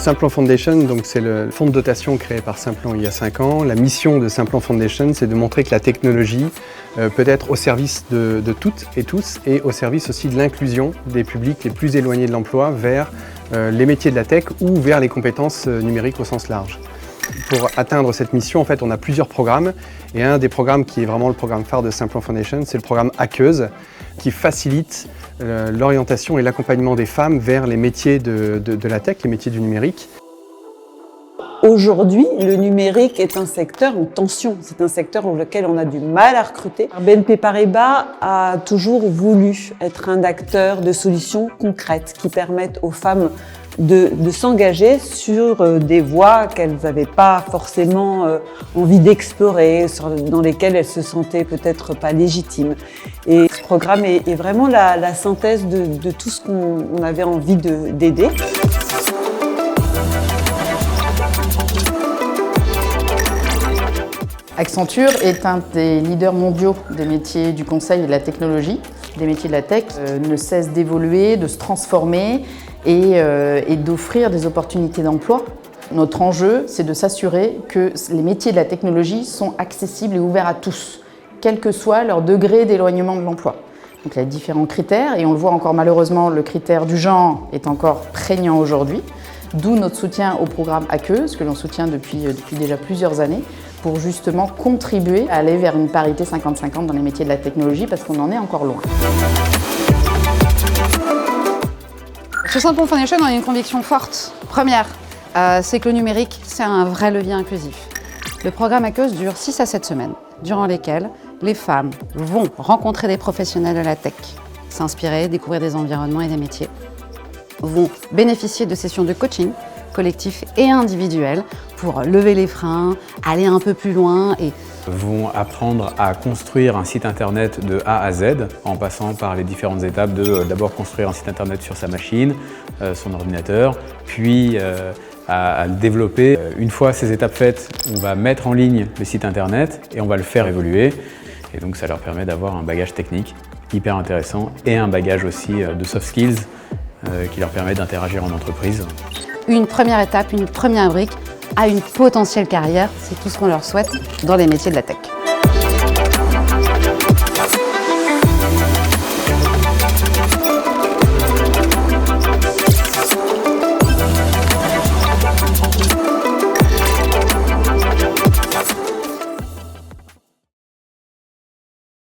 Simplon Foundation, donc c'est le fonds de dotation créé par Simplon il y a 5 ans. La mission de Simplon Foundation, c'est de montrer que la technologie peut être au service de toutes et tous et au service aussi de l'inclusion des publics les plus éloignés de l'emploi vers les métiers de la tech ou vers les compétences numériques au sens large. Pour atteindre cette mission, en fait, on a plusieurs programmes et un des programmes qui est vraiment le programme phare de Simplon Foundation, c'est le programme Hackeuse qui facilite l'orientation et l'accompagnement des femmes vers les métiers de la tech, les métiers du numérique. Aujourd'hui, le numérique est un secteur en tension. C'est un secteur dans lequel on a du mal à recruter. BNP Paribas a toujours voulu être un acteur de solutions concrètes qui permettent aux femmes de s'engager sur des voies qu'elles n'avaient pas forcément envie d'explorer, dans lesquelles elles se sentaient peut-être pas légitimes. Et ce programme est vraiment la synthèse de tout ce qu'on avait envie d'aider. Accenture est un des leaders mondiaux des métiers du conseil et de la technologie. Les métiers de la tech ne cessent d'évoluer, de se transformer et d'offrir des opportunités d'emploi. Notre enjeu, c'est de s'assurer que les métiers de la technologie sont accessibles et ouverts à tous, quel que soit leur degré d'éloignement de l'emploi. Donc il y a différents critères et on le voit encore malheureusement, le critère du genre est encore prégnant aujourd'hui. D'où notre soutien au programme Hackeuse, que l'on soutient depuis déjà plusieurs années, pour justement contribuer à aller vers une parité 50-50 dans les métiers de la technologie, parce qu'on en est encore loin. Chez Simplon Foundation, on a une conviction forte. Première, c'est que le numérique, c'est un vrai levier inclusif. Le programme Hackeuse dure 6 à 7 semaines, durant lesquelles les femmes vont rencontrer des professionnels de la tech, s'inspirer, découvrir des environnements et des métiers, vont bénéficier de sessions de coaching collectif et individuel pour lever les freins, aller un peu plus loin et vont apprendre à construire un site internet de A à Z en passant par les différentes étapes de d'abord construire un site internet sur sa machine, son ordinateur, puis à le développer. Une fois ces étapes faites, on va mettre en ligne le site internet et on va le faire évoluer. Et donc ça leur permet d'avoir un bagage technique hyper intéressant et un bagage aussi de soft skills qui leur permet d'interagir en entreprise. Une première étape, une première brique à une potentielle carrière, c'est tout ce qu'on leur souhaite dans les métiers de la tech.